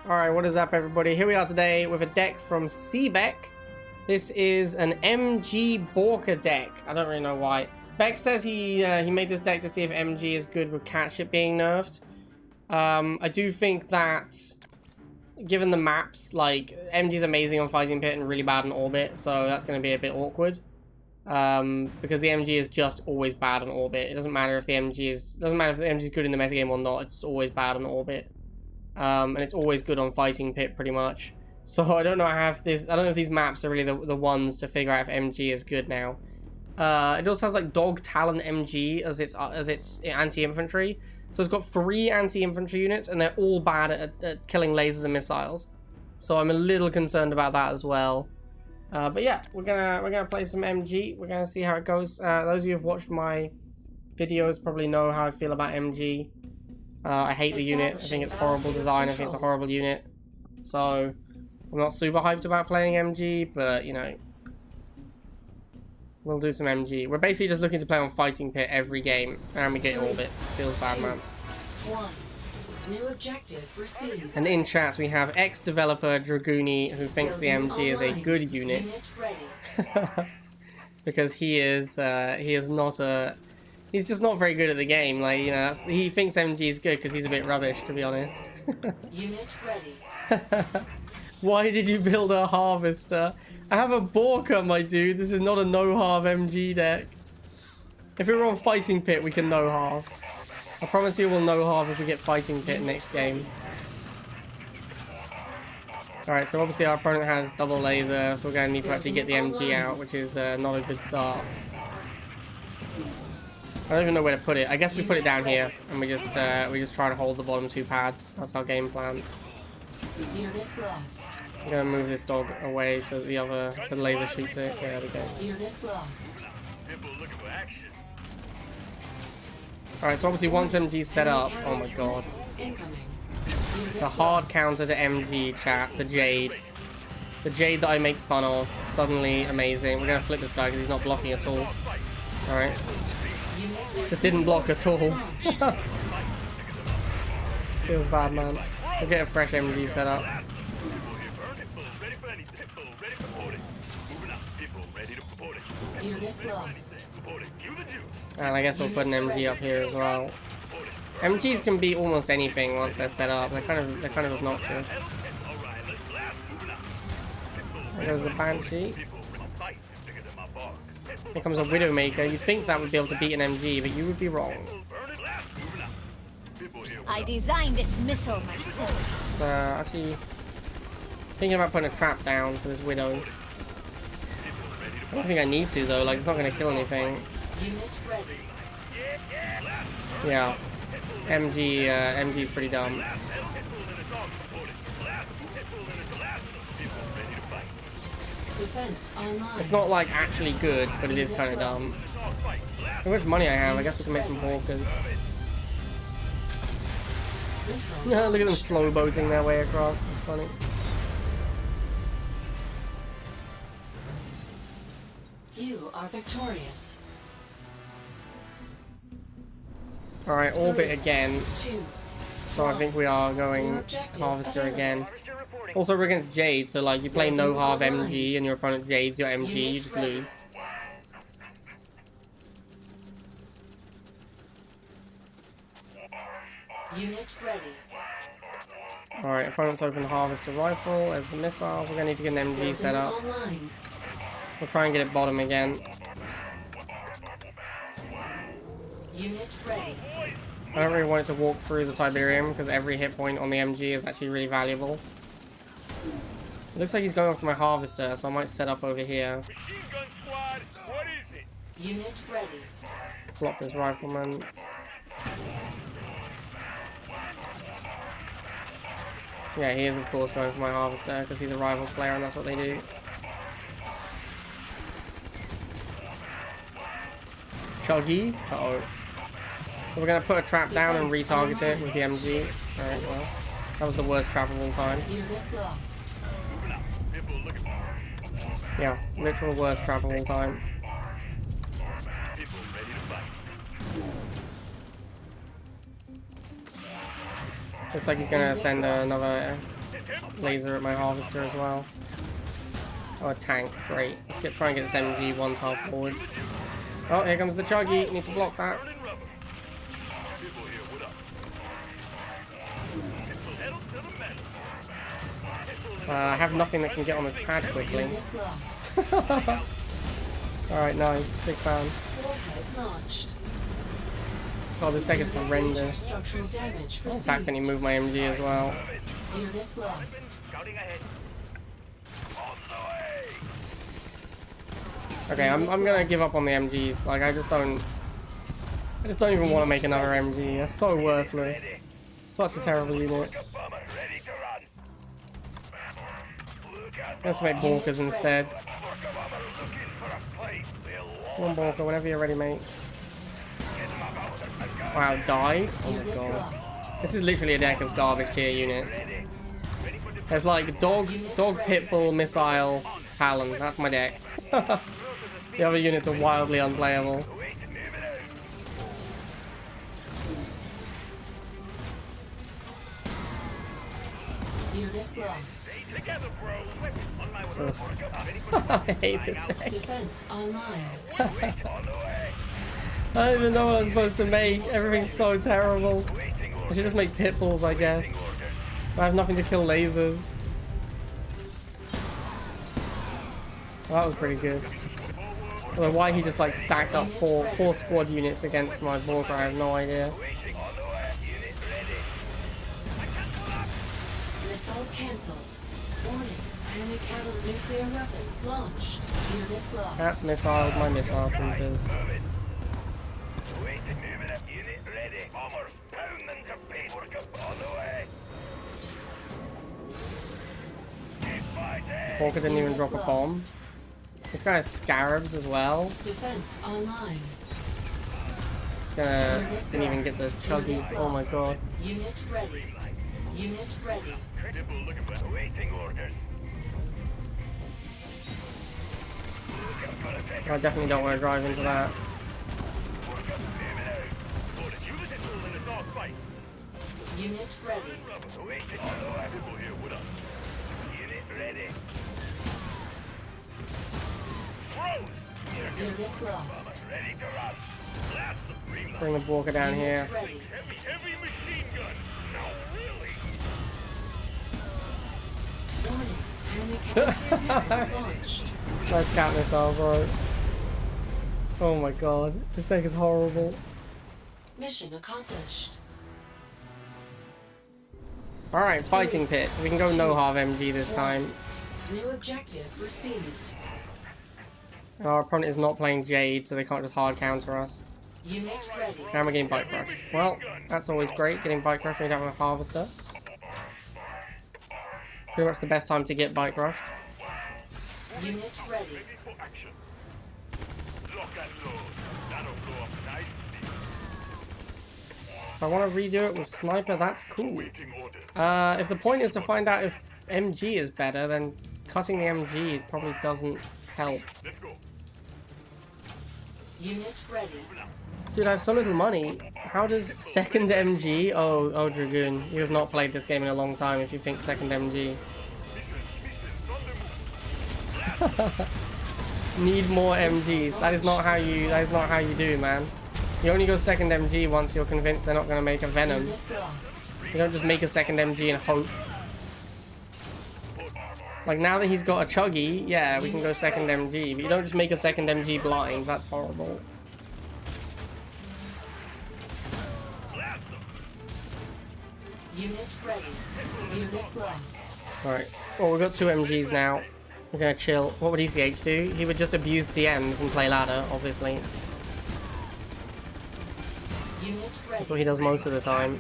Alright, what is up everybody? Here we are today with a deck from Beck. This is an MG Borca deck. I don't really know why. Beck says he made this deck to see if MG is good with catship being nerfed. I do think that, given the maps, like, MG's amazing on Fighting Pit and really bad in Orbit, so that's going to be a bit awkward. Because the MG is just always bad on Orbit. It doesn't matter if the MG is good in the metagame or not, it's always bad on Orbit. And it's always good on Fighting Pit, pretty much. So I don't know. I don't know if these maps are really the ones to figure out if MG is good now. It also has like Dog Talon MG as its anti-infantry. So it's got 3 anti-infantry units, and they're all bad at killing lasers and missiles. So I'm a little concerned about that as well. But yeah, we're gonna play some MG. We're gonna see how it goes. Those of you who've watched my videos probably know how I feel about MG. I hate the unit. I think it's horrible design. I think it's a horrible unit. So I'm not super hyped about playing MG, but you know, we'll do some MG. We're basically just looking to play on Fighting Pit every game, and we get Orbit. Feels bad, man. New objective received. And in chat we have ex-developer Dragooni, who thinks the MG is a good unit. Because he is not a... He's just not very good at the game. Like, you know, he thinks MG is good because he's a bit rubbish, to be honest. Unit ready. Why did you build a harvester? I have a Borca, my dude. This is not a no-halve MG deck. If we were on Fighting Pit, we can no-halve. I promise you we'll no-halve if we get Fighting Pit next game. Alright, so obviously our opponent has double laser, so we're going to need to actually get the MG out, which is not a good start. I don't even know where to put it. I guess we put it down here, and we just try to hold the bottom 2 pads. That's our game plan. Unit lost. I'm gonna move this dog away so that the laser shoots it. There we go. Unit lost. Alright, so obviously once MG's set up, oh my god. The hard counter to MG, chat, the Jade. The Jade that I make fun of, suddenly amazing. We're gonna flip this guy because he's not blocking at all. Alright. Just didn't block at all. Feels bad, man. We'll get a fresh MG set up. Unit lost. And I guess we'll put an MG up here as well. MGs can beat almost anything once they're set up. They're kind of obnoxious. There goes the Banshee. Here comes a Widowmaker. You'd think that would be able to beat an MG, but you would be wrong. I designed this missile myself. So actually thinking about putting a trap down for this Widow. I don't think I need to though, like it's not gonna kill anything. Yeah. MG's pretty dumb. Defense online. It's not like actually good, but it is kind of dumb. How much money I have? I guess we can make some Borcas. Yeah, look at them slow boating their way across. It's funny. You are victorious. Alright, Orbit again. 2. So I think we are going Harvester again. Also, we're against Jade, so like you play no-halve MG and your opponent Jade's your MG, you just lose. Unit ready. Alright, opponent's open Harvester Rifle as the missiles. We're gonna need to get an MG set up. Online. We'll try and get it bottom again. Unit ready. I don't really want it to walk through the Tiberium because every hit point on the MG is actually really valuable. It looks like he's going after my Harvester, so I might set up over here. Unit ready. Block this Rifleman. Yeah, he is of course going for my Harvester because he's a Rivals player and that's what they do. Chuggy. Uh-oh. So we're going to put a trap down and retarget it with the MG. Alright, well. That was the worst trap of all time. Yeah, literal worst trap of all time. Looks like he's gonna send another laser at my harvester as well. Oh, a tank. Great. Let's try and get this MG one tile forwards. Oh, here comes the Chuggy. Need to block that. I have nothing that can get on this pad quickly. Alright, nice. Big fan. Oh, this deck is horrendous. Oh, I've accidentally moved my MG as well. Okay, I'm gonna give up on the MGs. Like, I just don't even want to make another MG. That's so worthless. Such a terrible unit. Let's make Borcas instead. Come on, Borca, whenever you're ready, mate. Wow, died? Oh my god. This is literally a deck of garbage tier units. There's like dog, pitbull, missile, talon. That's my deck. The other units are wildly unplayable. Unit lost. I hate this deck. Defense online. I don't even know what I'm supposed to make. Everything's so terrible. I should just make pitbulls, I guess. I have nothing to kill lasers. Well, that was pretty good. Although why he just like stacked up four squad units against my Borca, I have no idea. Missile cancelled. Warning. Enemy counter nuclear weapon launched. Unit lost. That's missiles, my missile creepers. Borca didn't even drop a bomb. This guy has scarabs as well. Defense online. Didn't even get the chuggies. Oh my god. Unit ready. Unit ready. I definitely don't want to drive into that. Unit ready. Unit lost. Bring the Borca down here. Ready. Warning. Enemy counter missile launched. Nice cat missile, bro. Oh my god. This deck is horrible. Mission accomplished. Alright, fighting pit. We can go no half MG this time. New objective received. Our opponent is not playing Jade, so they can't just hard counter us. Unit ready. Now we're getting Bike Rush. Well, that's always great, getting Bike Rush when you have a Harvester. Pretty much the best time to get Bike Rush. Unit ready. If I want to redo it with Sniper, that's cool. If the point is to find out if MG is better, then cutting the MG probably doesn't help. Unit ready. Dude, I have so little money. How does second MG... Oh, Dragoon. You have not played this game in a long time if you think second MG. Need more MGs. That is not how you do, man. You only go second MG once you're convinced they're not going to make a Venom. Unit lost. You don't just make a second MG and hope. Like, now that he's got a Chuggy, yeah, we can go second MG. But you don't just make a second MG blind. That's horrible. Unit ready. Unit lost. Alright. Well, we've got two MGs now. We're gonna chill. What would ECH do? He would just abuse CMs and play ladder, obviously. Unit ready. That's what he does most of the time.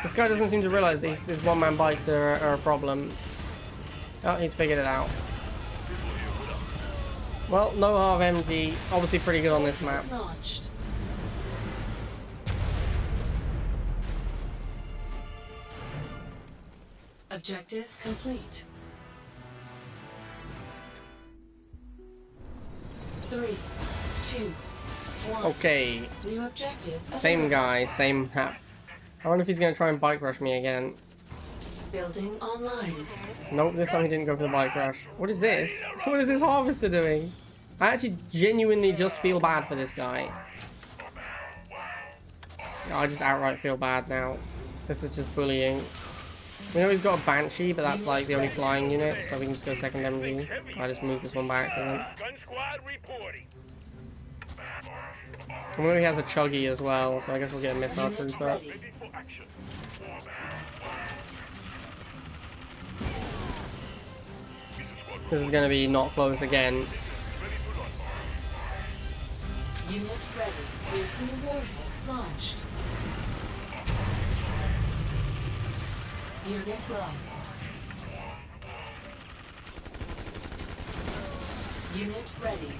This guy doesn't seem to realize these one-man bikes are a problem. Oh, he's figured it out. Well, no half MG. Obviously pretty good on this map. Launched. Objective complete. 3, 2, 1. Okay. New objective. Same guy, same map. I wonder if he's going to try and bike rush me again. Building online. Nope, this time he didn't go for the bike rush. What is this? What is this harvester doing? I actually genuinely just feel bad for this guy. I just outright feel bad now. This is just bullying. We know he's got a Banshee, but that's like the only flying unit, so we can just go second MG. I just moved this one by accident. I wonder if he has a Chuggy as well, so I guess we'll get a missile trooper. This is going to be not close again. Unit ready. Nuclear warhead launched. Unit lost. Unit ready.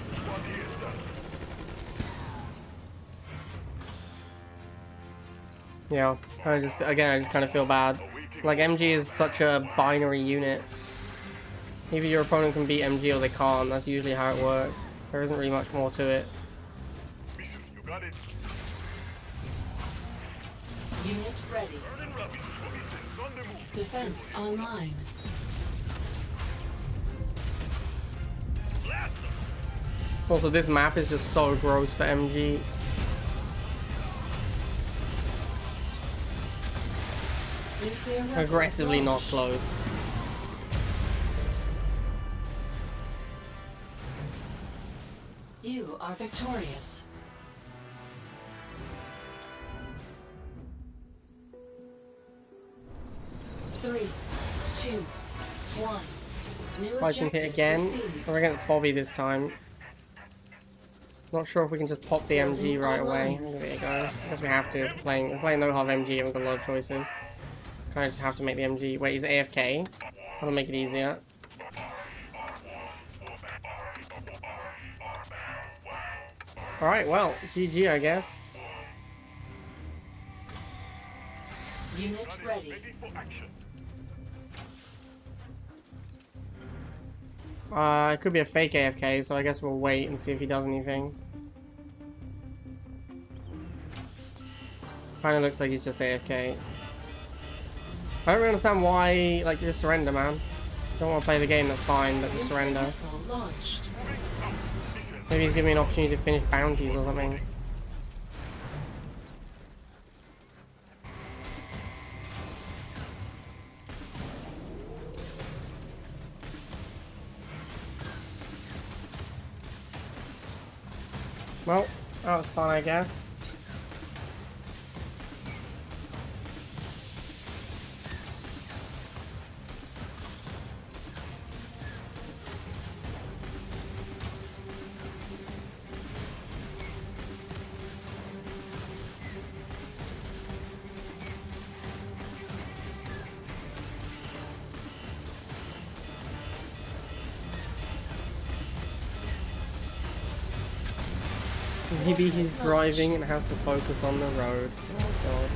Yeah, I just kind of feel bad. Like, MG is such a binary unit. Either your opponent can beat MG or they can't. That's usually how it works. There isn't really much more to it. Unit ready. Defense online. Also, this map is just so gross for MG. Aggressively not close. You are victorious. Three, two, one. New Fighting hit objective again. received. We're against Bobby this time. Not sure if we can just pop the MG right away. There you go. I guess we have to. We're playing no half MG. Haven't got a lot of choices. Kind of just have to make the MG. Wait, he's AFK. That'll make it easier. Alright, well, GG, I guess. Unit ready. It could be a fake AFK, so I guess we'll wait and see if he does anything. Kinda looks like he's just AFK. I don't really understand why, like, just surrender, man. Don't want to play the game, that's fine, but just surrender. Maybe he's giving me an opportunity to finish bounties or something. Well, that was fun, I guess. Maybe he's driving and has to focus on the road. Oh god.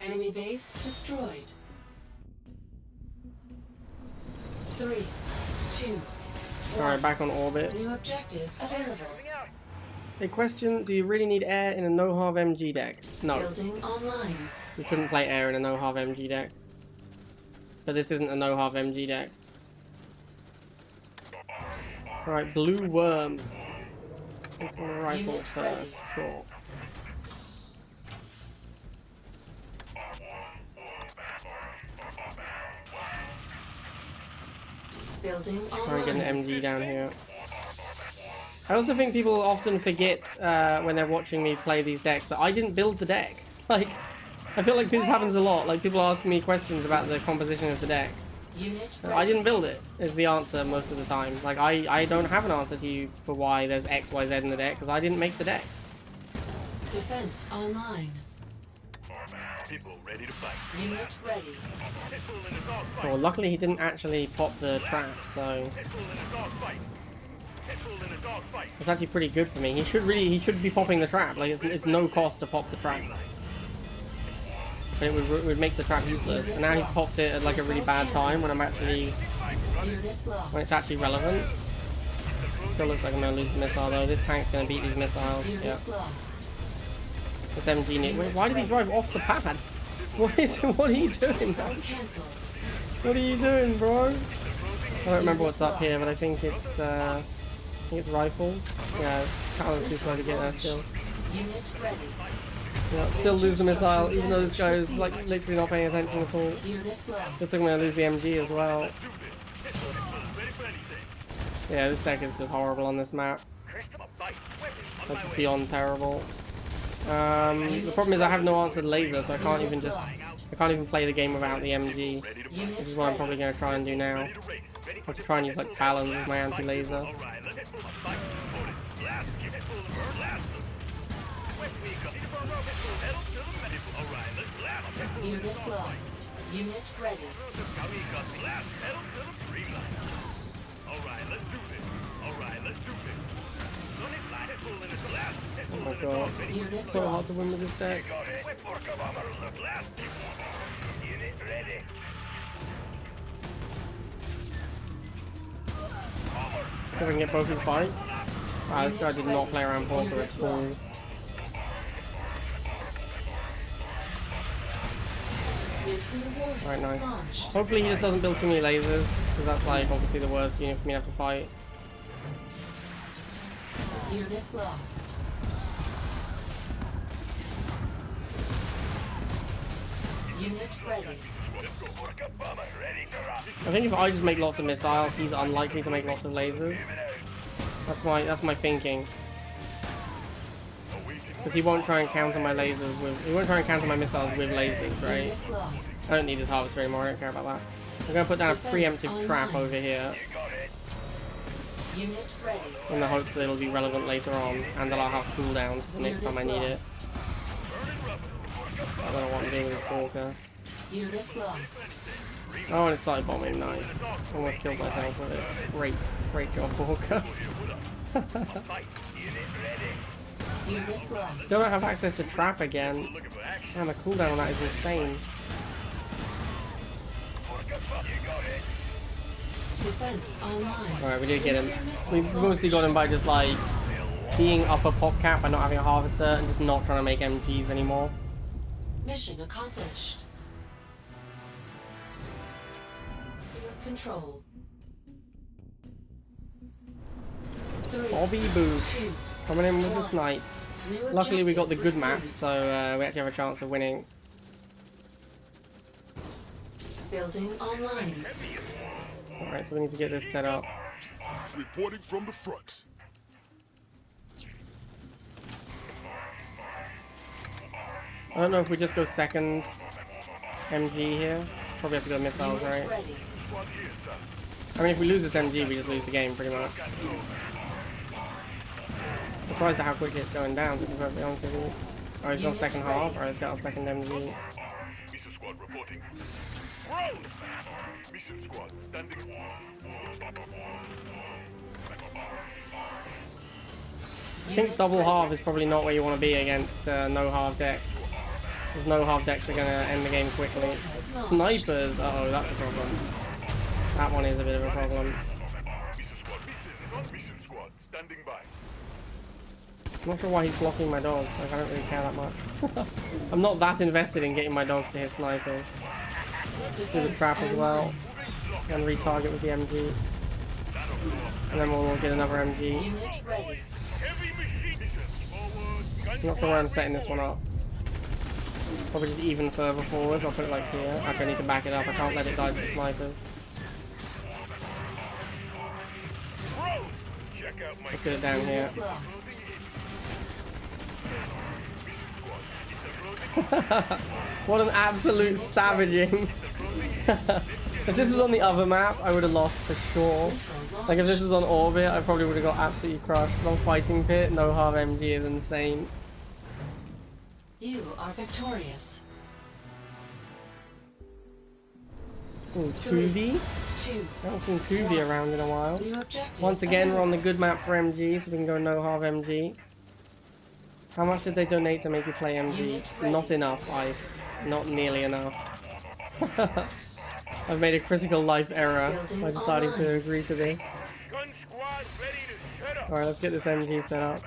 Enemy base destroyed. 3, 2, Alright, back on orbit. new objective available. A question, do you really need air in a no-half MG deck? No. Building online. You couldn't play air in a no-half MG deck. But this isn't a no-half MG deck. Alright, blue worm. Let's go rifles first. Sure. Building Try and get online. an MG down here. I also think people often forget when they're watching me play these decks that I didn't build the deck. Like, I feel like this happens a lot. Like, people ask me questions about the composition of the deck. Unit I didn't build it, is the answer most of the time. Like, I don't have an answer to you for why there's X, Y, Z in the deck, because I didn't make the deck. Defense online. People ready to fight. Unit ready. Well, luckily he didn't actually pop the trap, so it's actually pretty good for me. He should be popping the trap. Like, it's no cost to pop the trap. But it would make the trap useless. And now he's popped it at like a really bad time when when it's actually relevant. Still looks like I'm gonna lose the missile though. This tank's gonna beat these missiles. Yeah. This MG need. Wait, why did he drive off the pad? What are you doing? Missile cancelled. What are you doing, bro? I don't remember what's up here, but I think it's rifles. Yeah, it's kind of too slow to get there still. Unit ready. Yeah, still lose the missile, even though this guy is like literally not paying attention at all. Unit lost. Looks like I'm gonna lose the MG as well. Yeah, this deck is just horrible on this map. That's just beyond terrible. The problem is I have no answered laser, so I can't even play the game without the MG, which is what I'm probably gonna try and do now. I'll try and use like Talons as my anti-laser. Unit lost. Unit ready. Oh my god, it's so hard to win with this deck. If I can get both his fights. Wow, this guy did not play around Borca at all. Alright, nice. Hopefully he just doesn't build too many lasers, because that's like obviously the worst unit for me to have to fight. Unit lost. Unit ready. I think if I just make lots of missiles, he's unlikely to make lots of lasers. That's my thinking. Because he won't try and counter my lasers with, he won't try and counter my missiles with lasers, right? Unit lost. I don't need his harvester anymore, I don't care about that. I'm gonna put down a preemptive trap over here Unit ready. in the hopes that it'll be relevant later on, and that I'll have cooldowns the next time I need it. I don't know what I'm doing with Borca. Unit lost. Oh, and it started bombing, nice. Almost killed myself with it. Great job, Borca. Unit lost. Still don't have access to trap again. Man, the cooldown on that is insane. Defense online. Alright, we did get him. We mostly got him by just like being upper pop cap by not having a harvester and just not trying to make MGs anymore. Mission accomplished. Control. 3, Bobby Boo 2, coming in with the snipe. new Luckily we got the objective good map, received. so we actually have a chance of winning. Building online. Alright, so we need to get this set up. Reporting from the front. I don't know if we just go second MG here. Probably have to go missiles, Unit right? ready. I mean, if we lose this MG, we just lose the game, pretty much. Surprised at how quickly it's going down, to be perfectly honest with you. Oh, he's on second half, or he's got a second MG. Mission squad reporting. Mission squad standing. I think double half is probably not where you want to be against no half deck. Because no half decks are going to end the game quickly. Snipers, uh oh, that's a problem. That one is a bit of a problem. Mission squad standing by. I'm not sure why he's blocking my dogs, like I don't really care that much. I'm not that invested in getting my dogs to hit snipers. Do the trap as well. And retarget with the MG. And then we'll get another MG. Unit ready. Heavy machine forward. I'm not sure where I'm setting this one up. Probably just even further forwards. I'll put it like here. Actually, I need to back it up. I can't let it die to the snipers. Check out my Let's get it down here. Unit lost. What an absolute savaging. If this was on the other map, I would have lost for sure. Missile launched. Like if this was on Orbit, I probably would have got absolutely crushed. But on Fighting Pit, no half MG is insane. You are victorious. Ooh, 2v? 2. I haven't seen 2v around in a while. New objective. Once again, we're on the good map for MG, so we can go no half MG. How much did they donate to make you play MG? Not enough, Ice. Not nearly enough. I've made a critical life error by deciding to agree to this. gun squad ready to shut up. Alright, let's get this MG set up.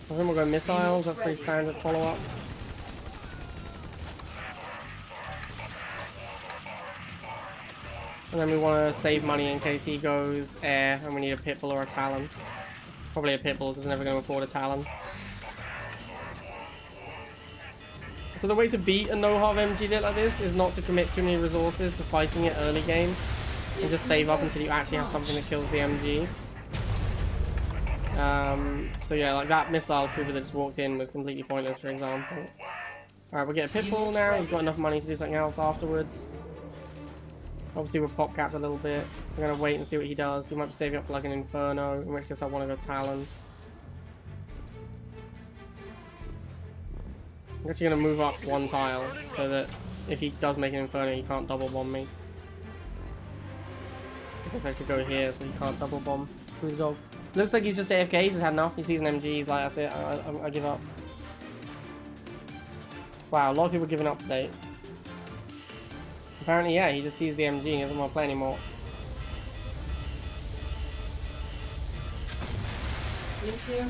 I think we'll go missiles. That's pretty standard follow-up. And then we want to save money in case he goes air and we need a Pitbull or a Talon. Probably a Pitbull because we're never going to afford a Talon. So the way to beat a no-harv MG deck like this is not to commit too many resources to fighting it early game. And just save up until you actually have something that kills the MG. So yeah, like that missile trooper that just walked in was completely pointless, for example. Alright, we'll get a Pitbull now. We've got enough money to do something else afterwards. Obviously we're pop capped a little bit. We're going to wait and see what he does. He might be saving up for like an Inferno, in which case I want to go Talon. I'm actually going to move up one tile so that if he does make an Inferno, he can't double bomb me. I guess I could go here so he can't double bomb through the dog. Looks like he's just AFK, he's just had enough. He sees an MG, he's like, that's it, I give up. Wow, a lot of people giving up today. Apparently, yeah, he just sees the MG and he doesn't want to play anymore.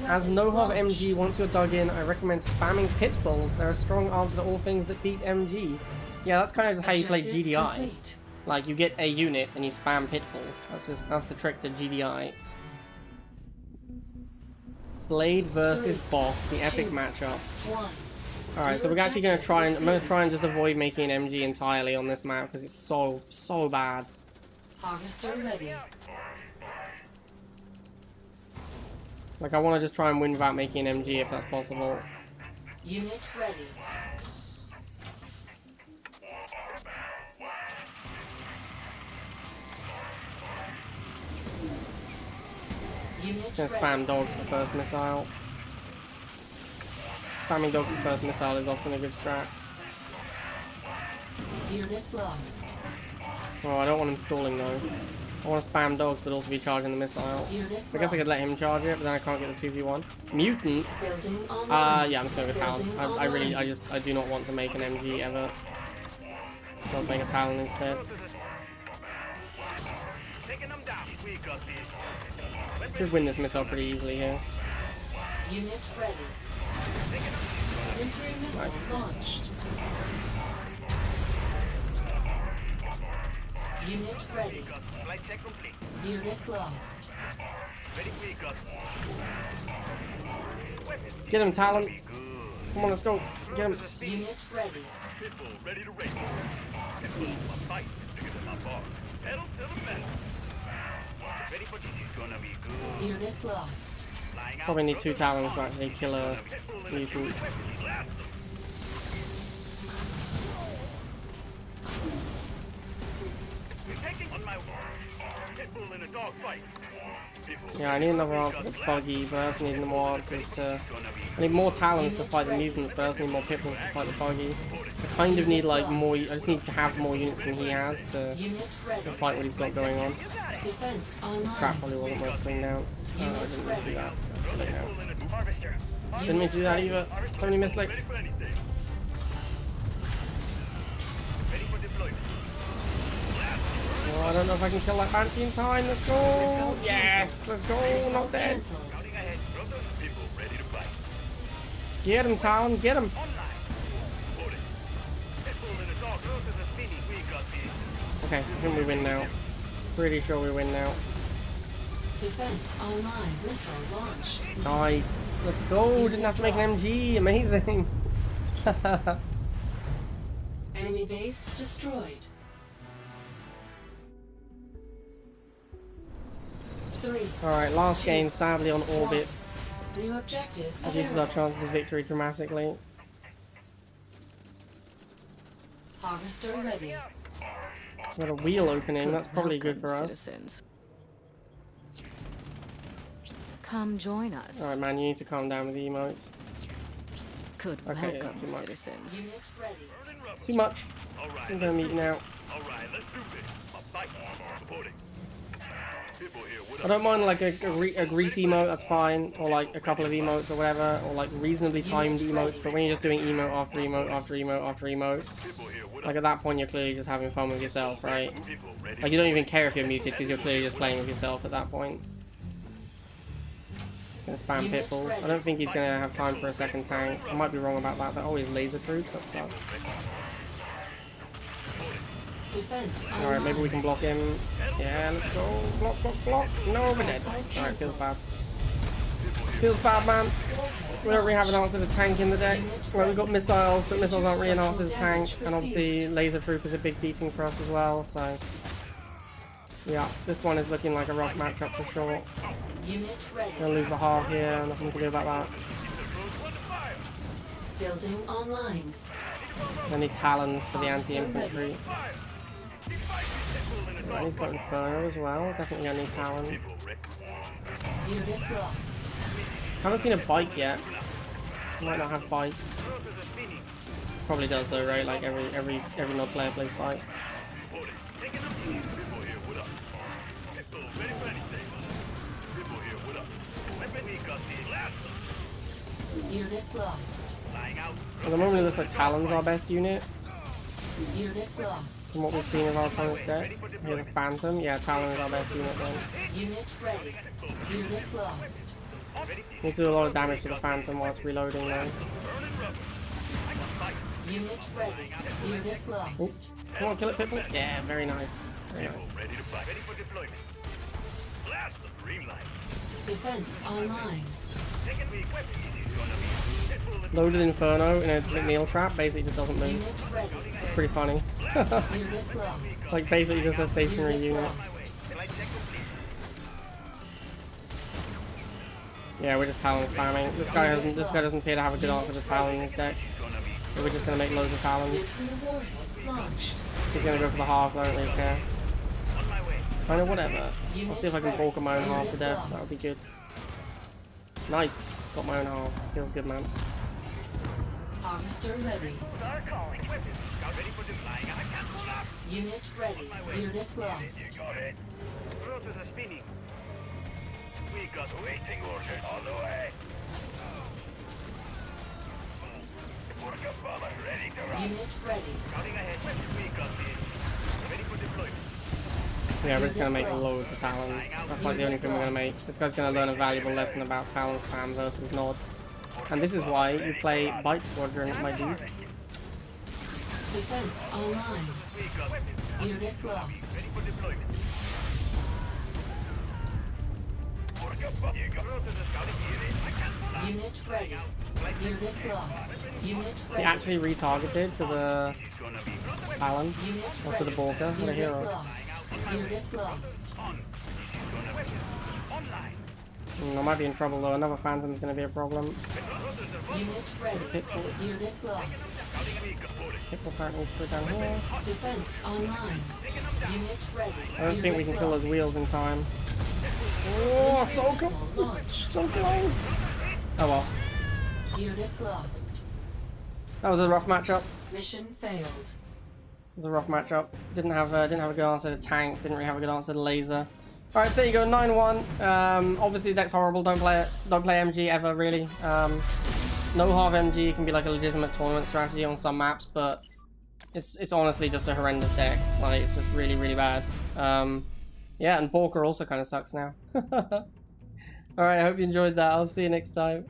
As no-harv MG, once you're dug in, I recommend spamming pit bulls. They're a strong answer to all things that beat MG. Yeah, that's kind of just how you play GDI. Like, you get a unit and you spam pit bulls. That's the trick to GDI. Blade versus Boss, the epic matchup. Alright, so we're actually going to try and... I'm going to try and just avoid making an MG entirely on this map because it's so bad. Harvester ready. Like, I want to just try and win without making an MG if that's possible. Unit ready. Gonna spam dogs for first missile. Spamming dogs for first missile is often a good strat. Unit lost. Oh, I don't want him stalling though. I want to spam dogs but also be charging the missile. I guess I could let him charge it, but then I can't get the 2v1. Mutant? Yeah, I'm just gonna go Talon. I do not want to make an MG ever. So I'll make a Talon instead. Could win this missile pretty easily here. Unit ready. Nuclear missile launched. Unit ready. Unit lost. Get him, Talon. Come on, let's go. Get him. Unit ready. Ready to race. Fight bigger than my bar. Pedal to the metal. Ready for this is gonna be good. Unit lost. Probably need 2 Talons to actually kill a mutant. Yeah, I need another answer to Buggy, but I also need more answers to... I need more Talons to fight the mutants, but I also need more Pitbulls to fight the Buggy. I kind of need like more... I just need to have more units than he has to fight what he's got going on. This crap probably wasn't worth putting down. I didn't mean to do that. That's too late now. Didn't mean to do that either. So many misclicks. Oh, I don't know if I can kill that Banshee in time. Let's go! Yes! Let's go! Not dead! Get him, Talon! Get him! Okay, I think we win now. Pretty sure we win now. Defense online. Missile launched. Nice! Let's go! Didn't have to make an MG! Amazing! Enemy base destroyed. 3. Alright, last game, sadly on orbit. New objective. Reduces our chances of victory dramatically. Harvester ready. Got a wheel opening, that's probably good for us. Citizens. Come join us. Alright man, you need to calm down with the emotes. Good Okay, that's welcome, too much. citizens. Unit ready. Too much. I'm gonna meet you now. Alright, let's do this. My bike. Supporting. People here, what I don't mind like a greet emote, that's fine, or like a couple of emotes or whatever, or like reasonably timed emotes, but when you're just doing emote after emote after emote after emote, like at that point you're clearly just having fun with yourself, right? Like you don't even care if you're muted because you're clearly just playing with yourself at that point. Gonna spam pitbulls. I don't think he's gonna have time for a second tank. I might be wrong about that. They're always laser troops. That sucks. Alright, maybe we can block him. Yeah, let's go. Block, block, block. No, we're dead. Alright, feels bad. Feels bad, man. We don't really have an answer to tank in the deck. Well, we've got missiles, but missiles aren't really an answer to tank. And obviously, laser troop is a big beating for us as well, so... Yeah, this one is looking like a rough matchup for sure. Gonna lose the half here, nothing to do about that. Building online. I need talons for the anti-infantry. Right, he's got Inferno as well. Definitely gonna need talon. Unit lost. Haven't seen a bike yet. Might not have bikes. Probably does though, right? Like every node player plays bikes. Unit lost. At the moment it looks like Talon's our best unit. Unit lost. From what we've seen of our opponent's deck. Here's a Phantom. Yeah, Talon is our best unit then. Unit ready. Unit lost. Need to do a lot of damage to the Phantom whilst reloading though. Unit ready. Unit lost. Come on, kill it, Pitbull. Yeah, very nice. Very nice. Defense online. Loaded Inferno in a McNeil trap basically just doesn't move. Unit ready. It's pretty funny. Unit lost. Like basically just a stationary Unit unit. lost. Yeah, we're just Talon spamming. This guy doesn't appear to have a good answer to Talon in his deck. So we're just gonna make loads of Talons. Nuclear warhead launched. He's gonna go for the half, I don't really care. Kind of whatever. I'll see if I can Borca my own half to death, that would be good. Nice! Got my own half. Feels good, man. Harvester ready. Unit ready. Unit lost. Rotors are spinning. We got waiting orders on the way. Borca bomber ready to run. Unit ready. Scouting ahead. We got this. Ready for deployment. Yeah, we're just gonna make loads of Talons. That's like the only thing we're gonna make. This guy's gonna learn a valuable lesson about Talon spam versus Nod. And this is why you play Bite Squadron, my dude. Defense online. Unit lost. Ready for deployment. Unit ready. Unit lost. Unit He ready. actually retargeted to the Talon. Unit Or to the ready. Borca. What a Unit hero. lost. Unit lost. I might be in trouble though. Another Phantom's gonna be a problem. Unit ready. Pitbull. Unit lost. Pitbull apparently needs to go down here. Defense online. Unit ready. I don't think we can kill those wheels in time. Oh, so close! So close! Oh well. Unit lost. That was a rough matchup. Mission failed. It was a rough matchup. Didn't have a good answer to tank. Didn't really have a good answer to laser. All right, so there you go, 9-1. Obviously, the deck's horrible. Don't play it. Don't play MG ever, really. No half MG can be like a legitimate tournament strategy on some maps, but it's honestly just a horrendous deck. Like it's just really bad. Yeah, and Borca also kind of sucks now. All right, I hope you enjoyed that. I'll see you next time.